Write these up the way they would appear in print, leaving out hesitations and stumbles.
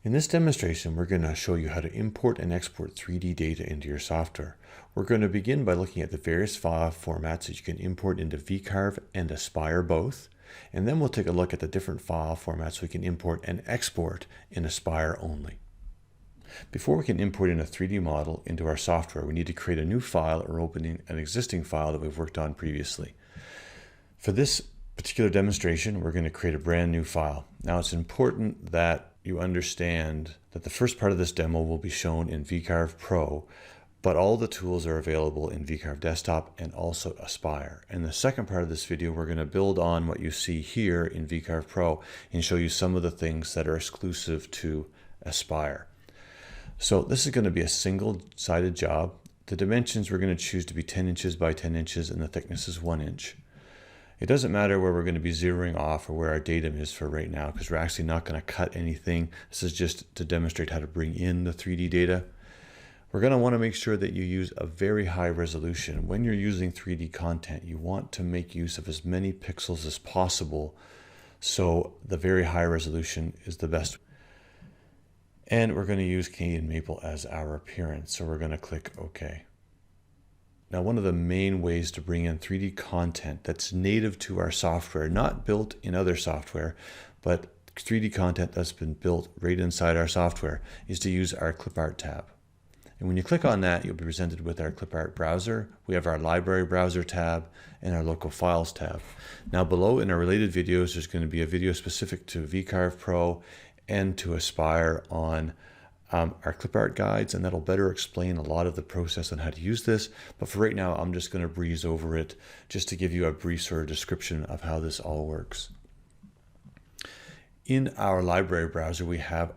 In this demonstration, we're going to show you how to import and export 3D data into your software. We're going to begin by looking at the various file formats that you can import into vcarve and Aspire both. And then we'll take a look at the different file formats we can import and export in Aspire only. Before we can import in a 3D model into our software, we need to create a new file or opening an existing file that we've worked on previously. For this particular demonstration, we're going to create a brand new file. Now it's important that you understand that the first part of this demo will be shown in vcarve Pro, but all the tools are available in vcarve Desktop and also Aspire. And the second part of this video, we're going to build on what you see here in vcarve Pro and show you some of the things that are exclusive to Aspire. So this is going to be a single-sided job. The dimensions we're going to choose to be 10 inches by 10 inches and the thickness is 1 inch. It doesn't matter where we're going to be zeroing off or where our datum is for right now, because we're actually not going to cut anything. This is just to demonstrate how to bring in the 3D data. We're going to want to make sure that you use a very high resolution. When you're using 3D content, you want to make use of as many pixels as possible, so the very high resolution is the best. And we're going to use Canadian Maple as our appearance, so we're going to click OK. Now, one of the main ways to bring in 3D content that's native to our software, not built in other software, but 3D content that's been built right inside our software, is to use our Clipart tab. And when you click on that, you'll be presented with our Clipart browser. We have our library browser tab and our local files tab. Now below in our related videos, there's going to be a video specific to vcarve Pro and to Aspire on our Clipart guides, and that'll better explain a lot of the process on how to use this. But for right now, I'm just going to breeze over it just to give you a brief sort of description of how this all works. In our library browser, we have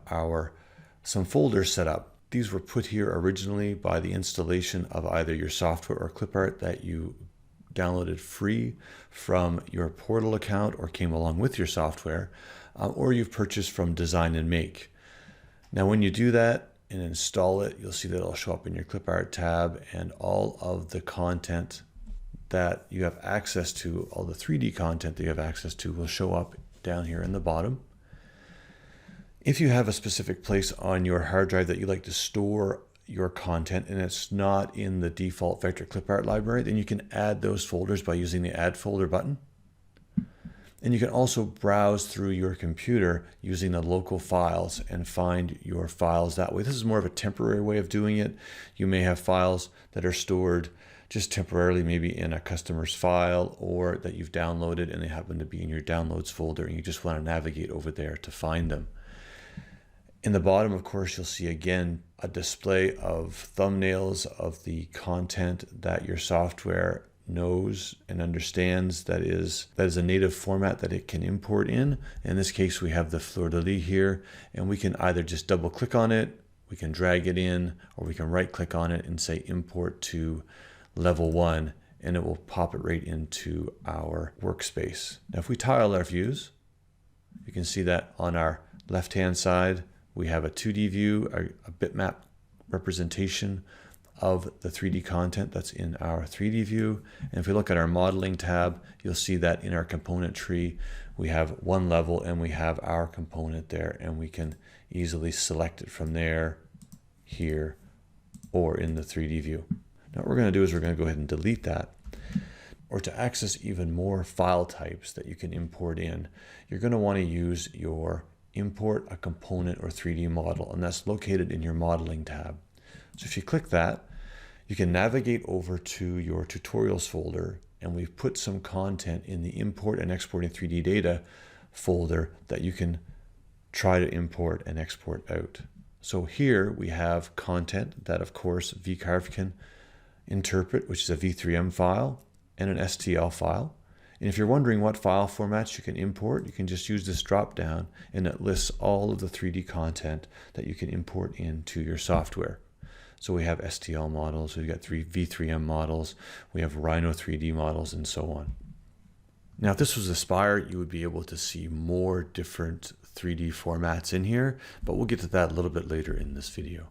some folders set up. These were put here originally by the installation of either your software or Clipart that you downloaded free from your portal account or came along with your software, or you've purchased from Design and Make. Now, when you do that and install it, you'll see that it'll show up in your Clipart tab, and all of the content that you have access to, all the 3D content that you have access to, will show up down here in the bottom. If you have a specific place on your hard drive that you like to store your content and it's not in the default Vectric Clipart library, then you can add those folders by using the Add Folder button. And you can also browse through your computer using the local files and find your files that way. This is more of a temporary way of doing it. You may have files that are stored just temporarily, maybe in a customer's file, or that you've downloaded and they happen to be in your downloads folder and you just want to navigate over there to find them. In the bottom, of course, you'll see again a display of thumbnails of the content that your software knows and understands that is a native format that it can import in. In this case, we have the fleur-de-lis here, and we can either just double click on it, we can drag it in, or we can right click on it and say import to level 1, and it will pop it right into our workspace. Now, if we tile our views, you can see that on our left-hand side, we have a 2D view, a bitmap representation of the 3D content that's in our 3D view. And if we look at our modeling tab, you'll see that in our component tree, we have one level and we have our component there, and we can easily select it from there, here, or in the 3D view. Now what we're going to do is we're going to go ahead and delete that. Or to access even more file types that you can import in, you're going to want to use your import a component or 3D model, and that's located in your modeling tab. So if you click that, you can navigate over to your tutorials folder, and we've put some content in the import and exporting 3D data folder that you can try to import and export out. So here we have content that, of course, vcarve can interpret, which is a V3M file and an STL file. And if you're wondering what file formats you can import, you can just use this drop down and it lists all of the 3D content that you can import into your software. So we have STL models, we've got V3M models, we have Rhino 3D models, and so on. Now, if this was Aspire, you would be able to see more different 3D formats in here, but we'll get to that a little bit later in this video.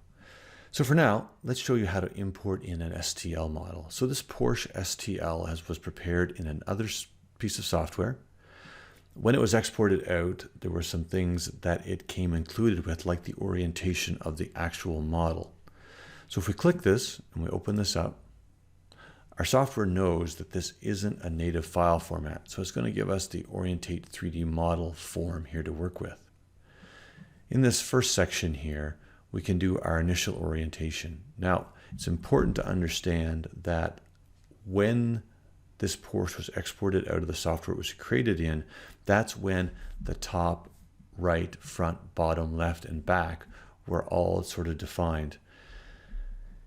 So for now, let's show you how to import in an STL model. So this Porsche STL was prepared in another piece of software. When it was exported out, there were some things that it came included with, like the orientation of the actual model. So if we click this and we open this up, our software knows that this isn't a native file format. So it's going to give us the Orientate 3D model form here to work with. In this first section here, we can do our initial orientation. Now, it's important to understand that when this Porsche was exported out of the software it was created in, that's when the top, right, front, bottom, left, and back were all sort of defined.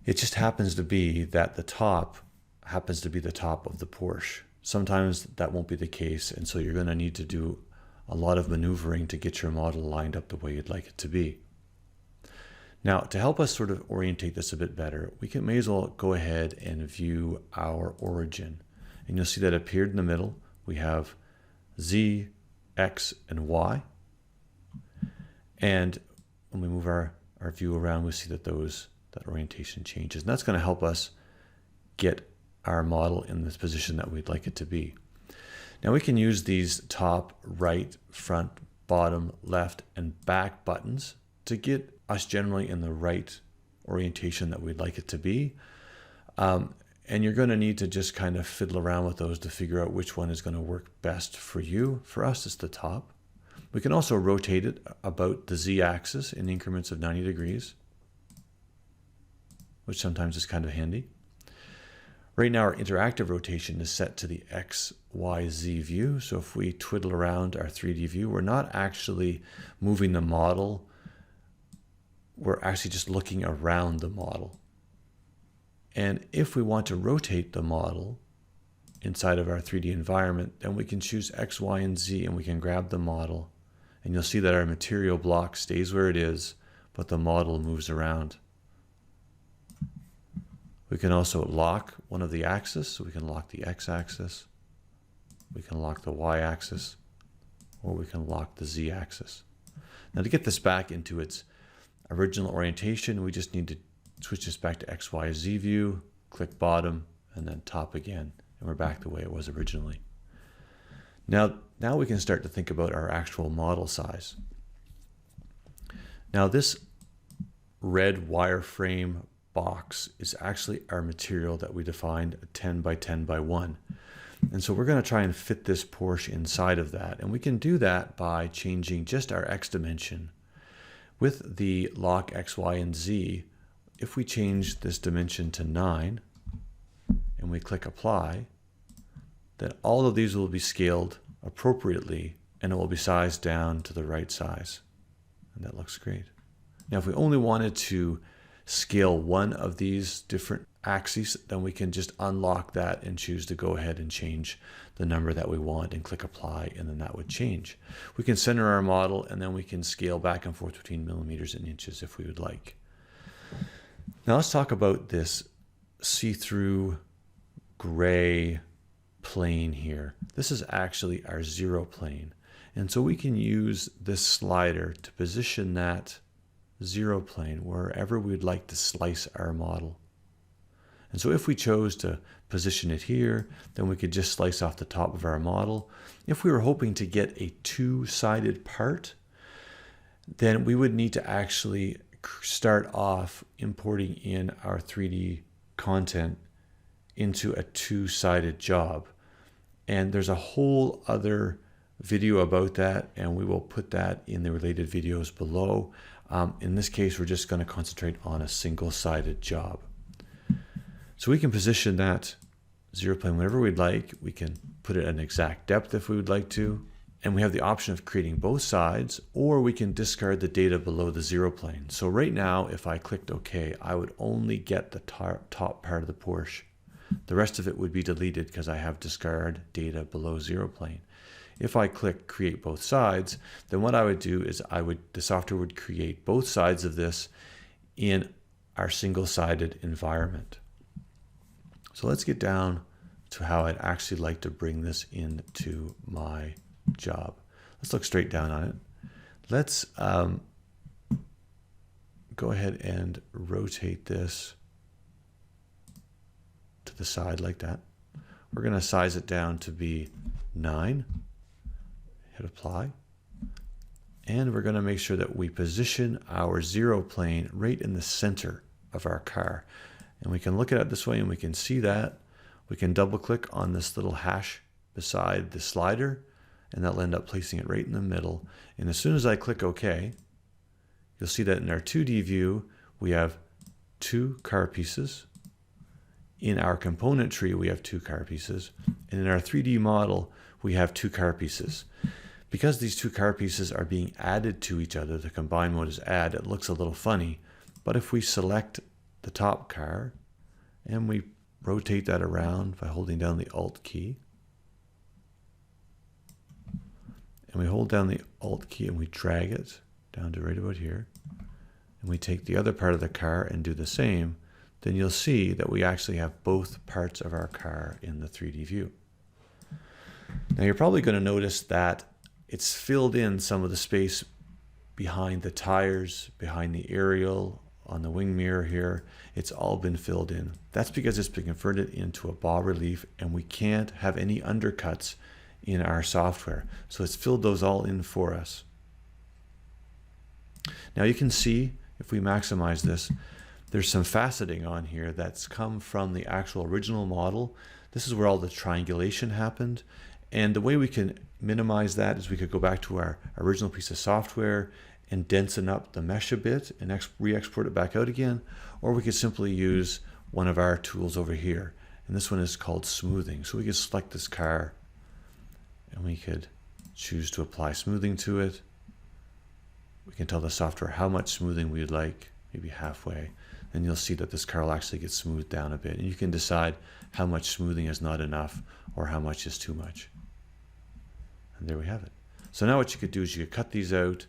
It just happens to be that the top happens to be the top of the Porsche. Sometimes that won't be the case, and so you're going to need to do a lot of maneuvering to get your model lined up the way you'd like it to be. Now, to help us sort of orientate this a bit better, we may as well go ahead and view our origin. And you'll see that appeared in the middle. We have Z, X, and Y. And when we move our view around, we see that that orientation changes. And that's going to help us get our model in this position that we'd like it to be. Now we can use these top, right, front, bottom, left, and back buttons to get us generally in the right orientation that we'd like it to be. And you're going to need to just kind of fiddle around with those to figure out which one is going to work best for you. For us, it's the top. We can also rotate it about the Z-axis in increments of 90 degrees, which sometimes is kind of handy. Right now, our interactive rotation is set to the X, Y, Z view. So if we twiddle around our 3D view, we're not actually moving the model. We're actually just looking around the model. And if we want to rotate the model inside of our 3D environment, then we can choose X, Y, and Z, and we can grab the model. And you'll see that our material block stays where it is, but the model moves around. We can also lock one of the axes, so we can lock the X-axis, we can lock the Y-axis, or we can lock the Z-axis. Now to get this back into its original orientation, we just need to switch this back to X, Y, Z view, click bottom, and then top again, and we're back the way it was originally. Now we can start to think about our actual model size. Now this red wireframe box is actually our material that we defined 10 by 10 by 1. And so we're going to try and fit this Porsche inside of that. And we can do that by changing just our X dimension. With the lock X, Y, and Z, if we change this dimension to 9 and we click apply, then all of these will be scaled appropriately and it will be sized down to the right size. And that looks great. Now, if we only wanted to scale one of these different axes, then we can just unlock that and choose to go ahead and change the number that we want and click apply, and then that would change. We can center our model and then we can scale back and forth between millimeters and inches if we would like. Now let's talk about this see-through gray plane here. This is actually our 0 plane. And so we can use this slider to position that 0 plane wherever we'd like to slice our model. And so if we chose to position it here, then we could just slice off the top of our model. If we were hoping to get a two-sided part, then we would need to actually start off importing in our 3D content into a two-sided job. And there's a whole other video about that, and we will put that in the related videos below. In this case, we're just going to concentrate on a single-sided job. So we can position that 0 plane whenever we'd like. We can put it at an exact depth if we would like to. And we have the option of creating both sides, or we can discard the data below the 0 plane. So right now, if I clicked OK, I would only get the top part of the Porsche. The rest of it would be deleted because I have discard data below 0 plane. If I click create both sides, then what I would do is the software would create both sides of this in our single-sided environment. So let's get down to how I'd actually like to bring this into my job. Let's look straight down on it. Let's go ahead and rotate this to the side like that. We're going to size it down to be 9. Hit apply. And we're going to make sure that we position our 0 plane right in the center of our car. And we can look at it this way and we can see that. We can double click on this little hash beside the slider and that'll end up placing it right in the middle. And as soon as I click OK, you'll see that in our 2D view, we have 2 car pieces. In our component tree, we have 2 car pieces. And in our 3D model, we have 2 car pieces. Because these 2 car pieces are being added to each other, the combine mode is add, it looks a little funny. But if we select the top car and we rotate that around by holding down the Alt key, and we hold down the Alt key and we drag it down to right about here, and we take the other part of the car and do the same, then you'll see that we actually have both parts of our car in the 3D view. Now you're probably going to notice that it's filled in some of the space behind the tires, behind the aerial, on the wing mirror here. It's all been filled in. That's because it's been converted into a bas relief and we can't have any undercuts in our software. So it's filled those all in for us. Now you can see, if we maximize this, there's some faceting on here that's come from the actual original model. This is where all the triangulation happened. And the way we can minimize that is we could go back to our original piece of software and densen up the mesh a bit and re-export it back out again. Or we could simply use one of our tools over here. And this one is called smoothing. So we could select this car and we could choose to apply smoothing to it. We can tell the software how much smoothing we'd like, maybe halfway. And you'll see that this car will actually get smoothed down a bit. And you can decide how much smoothing is not enough or how much is too much. And there we have it. So now what you could do is you could cut these out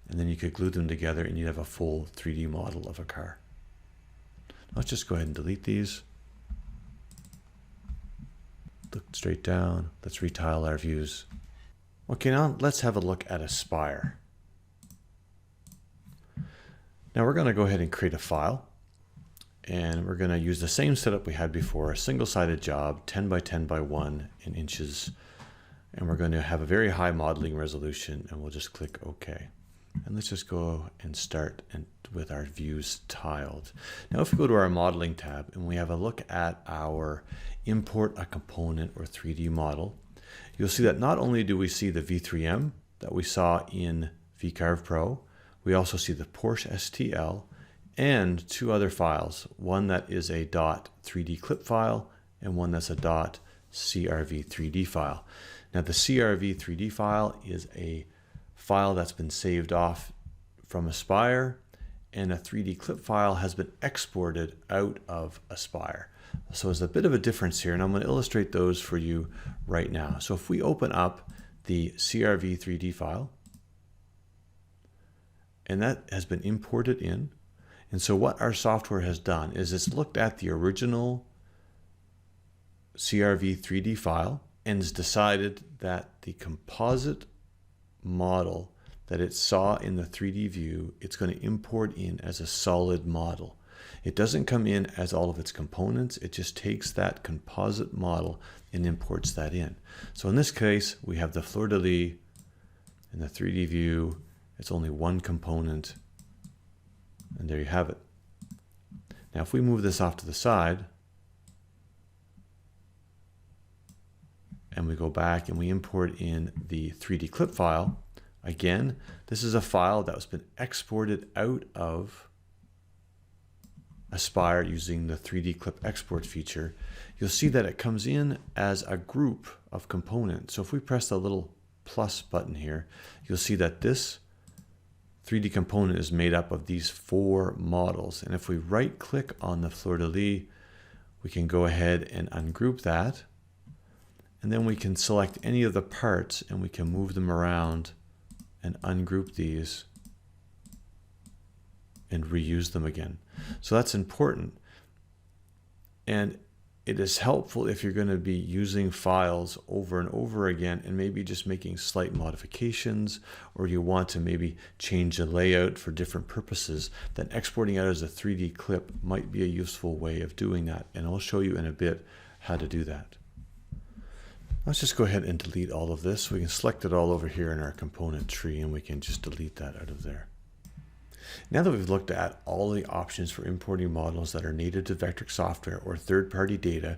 and then you could glue them together and you'd have a full 3D model of a car. Let's just go ahead and delete these. Look straight down. Let's retile our views. Okay, now let's have a look at a spire. Now we're going to go ahead and create a file. And we're going to use the same setup we had before, a single-sided job, 10 by 10 by 1 in inches. And we're going to have a very high modeling resolution, and we'll just click OK. And let's just go and start with our views tiled. Now if we go to our modeling tab and we have a look at our import a component or 3D model, you'll see that not only do we see the V3M that we saw in vcarve Pro, we also see the Porsche STL and 2 other files, one that is a .3D clip file and one that's a .crv3d file. Now the crv3d file is a file that's been saved off from Aspire, and a 3D clip file has been exported out of Aspire. So there's a bit of a difference here, and I'm going to illustrate those for you right now. So if we open up the crv3d file, and that has been imported in, and so what our software has done is it's looked at the original crv3d file and has decided that the composite model that it saw in the 3D view, it's going to import in as a solid model. It doesn't come in as all of its components, it just takes that composite model and imports that in. So in this case, we have the fleur-de-lis in the 3D view. It's only one component, and there you have it. Now if we move this off to the side, and we go back and we import in the 3D clip file, again, this is a file that has been exported out of Aspire using the 3D clip export feature. You'll see that it comes in as a group of components. So if we press the little plus button here, you'll see that this 3D component is made up of these 4 models. And if we right click on the fleur-de-lis, we can go ahead and ungroup that. And then we can select any of the parts and we can move them around and ungroup these and reuse them again. So that's important. And it is helpful if you're going to be using files over and over again and maybe just making slight modifications, or you want to maybe change the layout for different purposes, then exporting out as a 3D clip might be a useful way of doing that. And I'll show you in a bit how to do that. Let's just go ahead and delete all of this. We can select it all over here in our component tree, and we can just delete that out of there. Now that we've looked at all the options for importing models that are native to Vectric software or third-party data,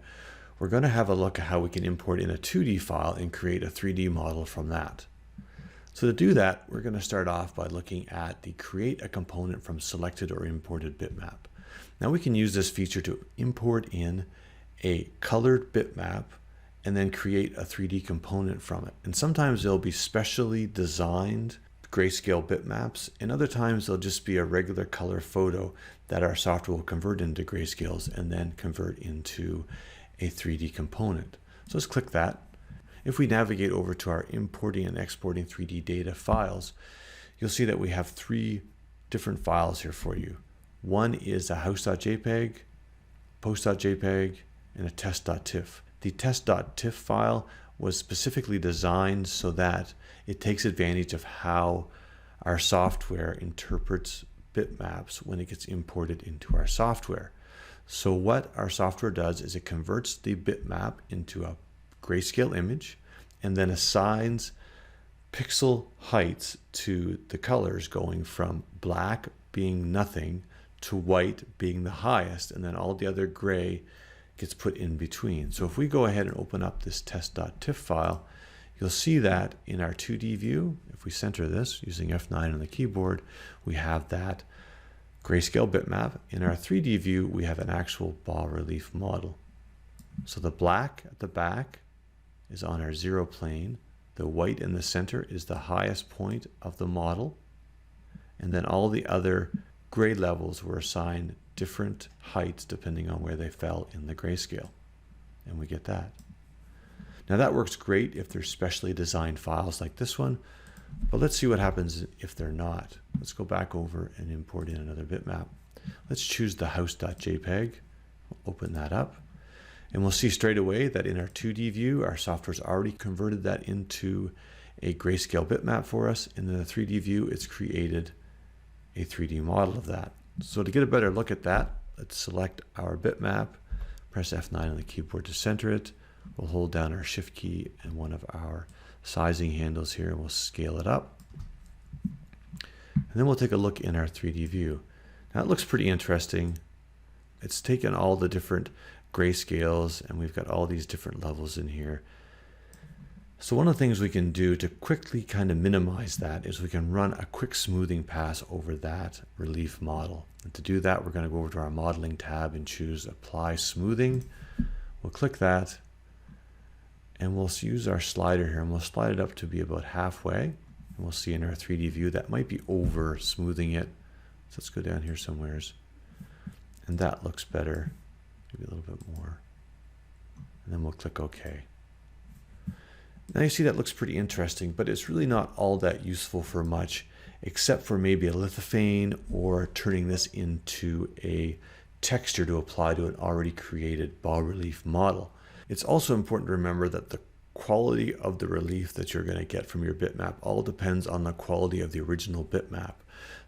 we're going to have a look at how we can import in a 2D file and create a 3D model from that. So to do that, we're going to start off by looking at the create a component from selected or imported bitmap. Now we can use this feature to import in a colored bitmap and then create a 3D component from it. And sometimes they'll be specially designed grayscale bitmaps, and other times they'll just be a regular color photo that our software will convert into grayscales and then convert into a 3D component. So let's click that. If we navigate over to our importing and exporting 3D data files, you'll see that we have 3 different files here for you. One is a house.jpg, post.jpg, and a test.tiff. The test.tiff file was specifically designed so that it takes advantage of how our software interprets bitmaps when it gets imported into our software. So what our software does is it converts the bitmap into a grayscale image and then assigns pixel heights to the colors, going from black being nothing to white being the highest, and then all the other gray gets put in between. So if we go ahead and open up this test.tiff file, you'll see that in our 2D view, if we center this using F9 on the keyboard, we have that grayscale bitmap. In our 3D view, we have an actual bas-relief model. So the black at the back is on our 0 plane. The white in the center is the highest point of the model. And then all the other gray levels were assigned different heights depending on where they fell in the grayscale. And we get that. Now that works great if they're specially designed files like this one, but let's see what happens if they're not. Let's go back over and import in another bitmap. Let's choose the house.jpg, open that up, and we'll see straight away that in our 2D view, our software's already converted that into a grayscale bitmap for us, and in the 3D view, it's created a 3D model of that. So to get a better look at that, let's select our bitmap, press F9 on the keyboard to center it. We'll hold down our shift key and one of our sizing handles here, and we'll scale it up. And then we'll take a look in our 3D view. Now it looks pretty interesting. It's taken all the different grayscales and we've got all these different levels in here. So one of the things we can do to quickly kind of minimize that is we can run a quick smoothing pass over that relief model. And to do that, we're going to go over to our modeling tab and choose apply smoothing. We'll click that and we'll use our slider here and we'll slide it up to be about halfway. And we'll see in our 3D view that might be over smoothing it. So let's go down here somewheres. And that looks better. Maybe a little bit more. And then we'll click OK. Now you see that looks pretty interesting, but it's really not all that useful for much, except for maybe a lithophane or turning this into a texture to apply to an already created bas-relief model. It's also important to remember that the quality of the relief that you're going to get from your bitmap all depends on the quality of the original bitmap.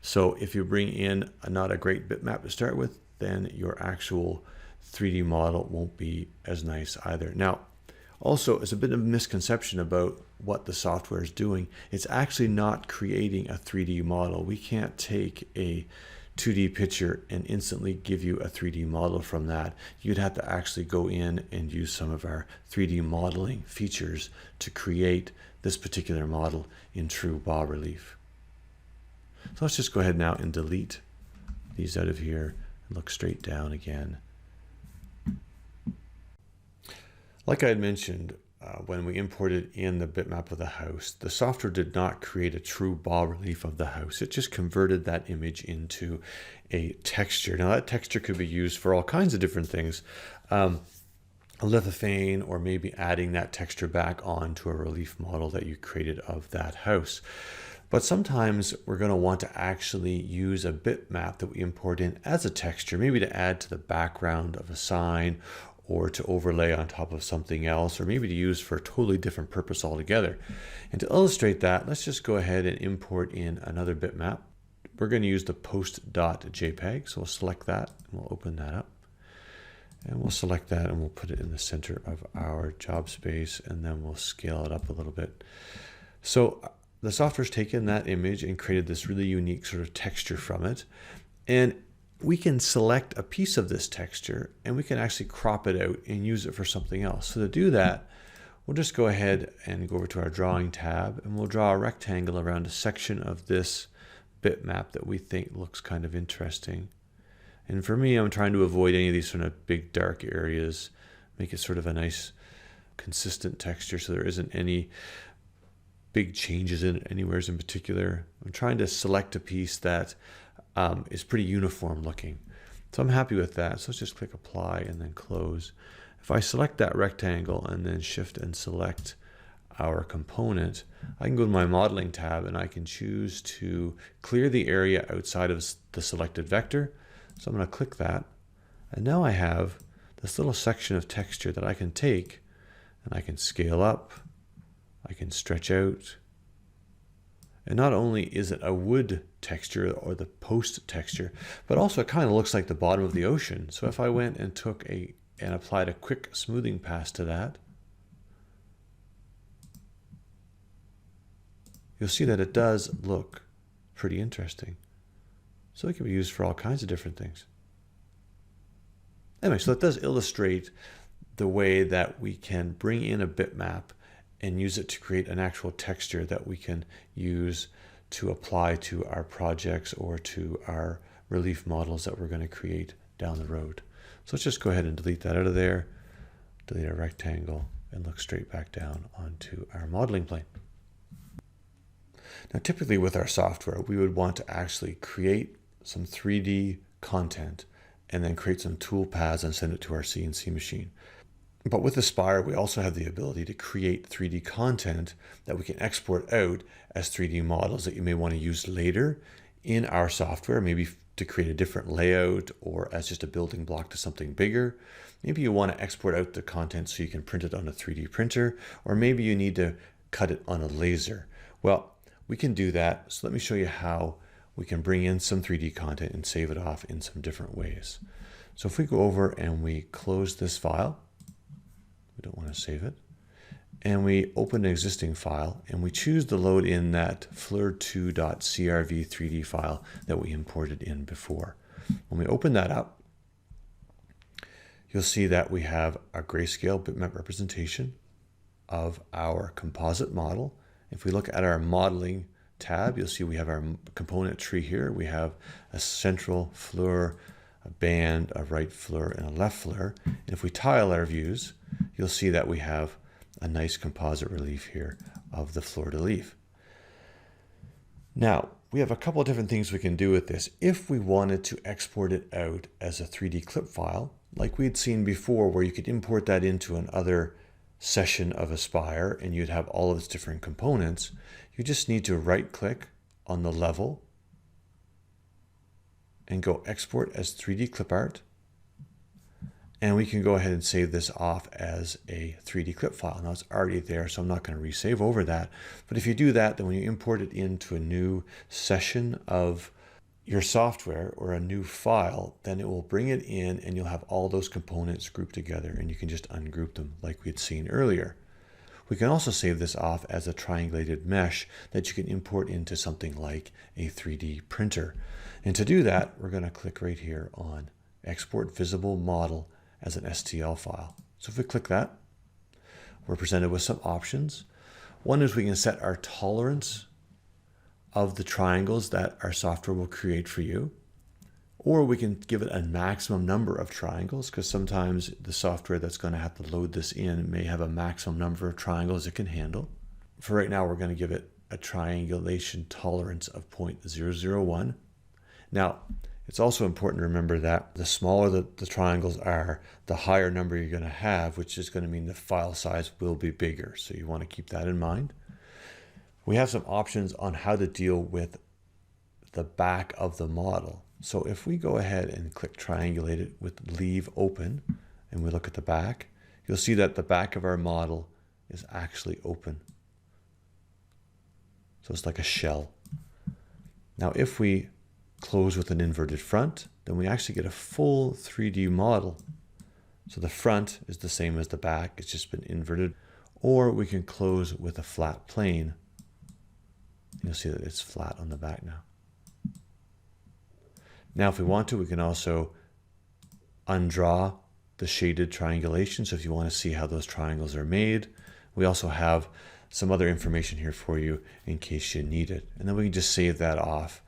So if you bring in not a great bitmap to start with, then your actual 3D model won't be as nice either. Now, also, it's a bit of a misconception about what the software is doing. It's actually not creating a 3D model. We can't take a 2D picture and instantly give you a 3D model from that. You'd have to actually go in and use some of our 3D modeling features to create this particular model in true bas-relief. So let's just go ahead now and delete these out of here and look straight down again. Like I had mentioned, when we imported in the bitmap of the house, the software did not create a true bas-relief of the house. It just converted that image into a texture. Now that texture could be used for all kinds of different things. A lithophane, or maybe adding that texture back onto a relief model that you created of that house. But sometimes we're going to want to actually use a bitmap that we import in as a texture, maybe to add to the background of a sign, or to overlay on top of something else, or maybe to use for a totally different purpose altogether. And to illustrate that, let's just go ahead and import in another bitmap. We're going to use the post.jpg, so we'll select that and we'll open that up. And we'll select that and we'll put it in the center of our job space, and then we'll scale it up a little bit. So the software's taken that image and created this really unique sort of texture from it. And we can select a piece of this texture and we can actually crop it out and use it for something else. So to do that, we'll just go ahead and go over to our drawing tab, and we'll draw a rectangle around a section of this bitmap that we think looks kind of interesting. And for me, I'm trying to avoid any of these sort of big dark areas, make it sort of a nice consistent texture so there isn't any big changes in it anywhere in particular. I'm trying to select a piece that is pretty uniform looking. So I'm happy with that. So let's just click apply and then close. If I select that rectangle and then shift and select our component, I can go to my modeling tab and I can choose to clear the area outside of the selected vector. So I'm going to click that, and now I have this little section of texture that I can take and I can scale up, I can stretch out. And not only is it a wood texture or the post texture, but also it kind of looks like the bottom of the ocean. So if I went and took and applied a quick smoothing pass to that, you'll see that it does look pretty interesting. So it can be used for all kinds of different things. Anyway, so that does illustrate the way that we can bring in a bitmap and use it to create an actual texture that we can use to apply to our projects or to our relief models that we're going to create down the road. So let's just go ahead and delete that out of there, delete our rectangle, and look straight back down onto our modeling plane. Now, typically with our software, we would want to actually create some 3D content and then create some toolpaths and send it to our CNC machine. But with Aspire, we also have the ability to create 3D content that we can export out as 3D models that you may want to use later in our software, maybe to create a different layout or as just a building block to something bigger. Maybe you want to export out the content so you can print it on a 3D printer, or maybe you need to cut it on a laser. Well, we can do that. So let me show you how we can bring in some 3D content and save it off in some different ways. So if we go over and we close this file, we don't want to save it, and we open an existing file and we choose to load in that fleur2.crv 3D file that we imported in before. When we open that up, you'll see that we have a grayscale bitmap representation of our composite model. If we look at our modeling tab, you'll see we have our component tree here. We have a central fleur, a band, a right fleur, and a left fleur. And if we tile our views, you'll see that we have a nice composite relief here of the fleur-de-lis. Now, we have a couple of different things we can do with this. If we wanted to export it out as a 3D clip file, like we'd seen before, where you could import that into another session of Aspire and you'd have all of its different components, you just need to right-click on the level and go export as 3D clip art. And we can go ahead and save this off as a 3D clip file. Now it's already there, so I'm not going to resave over that. But if you do that, then when you import it into a new session of your software or a new file, then it will bring it in and you'll have all those components grouped together and you can just ungroup them like we had seen earlier. We can also save this off as a triangulated mesh that you can import into something like a 3D printer. And to do that, we're going to click right here on Export Visible Model as an STL file. So if we click that, we're presented with some options. One is we can set our tolerance of the triangles that our software will create for you, or we can give it a maximum number of triangles, because sometimes the software that's going to have to load this in may have a maximum number of triangles it can handle. For right now, we're going to give it a triangulation tolerance of 0.001. Now, it's also important to remember that the smaller the triangles are, the higher number you're going to have, which is going to mean the file size will be bigger. So you want to keep that in mind. We have some options on how to deal with the back of the model. So if we go ahead and click triangulate it with leave open and we look at the back, you'll see that the back of our model is actually open. So it's like a shell. Now if we close with an inverted front, then we actually get a full 3D model So the front is the same as the back, it's just been inverted. Or we can close with a flat plane. You'll see that it's flat on the back now. Now if we want to, we can also undraw the shaded triangulation. So if you want to see how those triangles are made, we also have some other information here for you in case you need it. And then we can just save that off.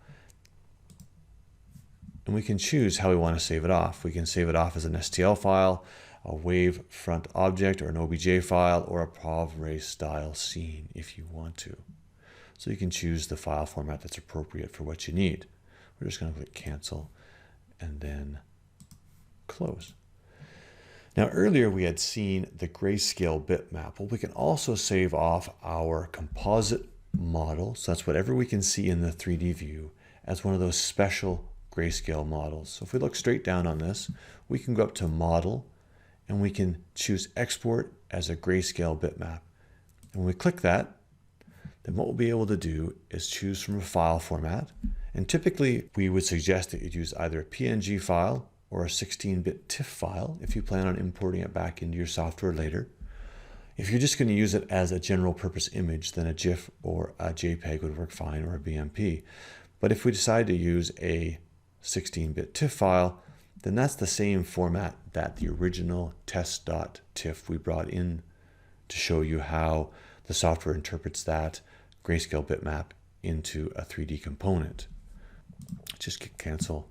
And we can choose how we want to save it off. We can save it off as an STL file, a wave front object, or an OBJ file, or a POV style scene if you want to. So you can choose the file format that's appropriate for what you need. We're just going to click cancel and then close. Now earlier we had seen the grayscale bitmap. Well, we can also save off our composite model. So that's whatever we can see in the 3D view as one of those special grayscale models. So if we look straight down on this, we can go up to model and we can choose export as a grayscale bitmap. And when we click that, then what we'll be able to do is choose from a file format. And typically we would suggest that you use either a PNG file or a 16-bit TIFF file if you plan on importing it back into your software later. If you're just going to use it as a general purpose image, then a GIF or a JPEG would work fine, or a BMP. But if we decide to use a 16-bit TIFF file, then that's the same format that the original test.tiff we brought in to show you how the software interprets that grayscale bitmap into a 3D component. Just click cancel.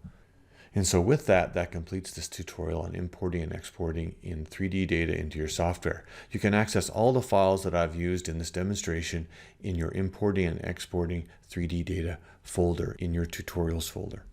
And so with that, that completes this tutorial on importing and exporting in 3D data into your software. You can access all the files that I've used in this demonstration in your importing and exporting 3D data folder in your tutorials folder.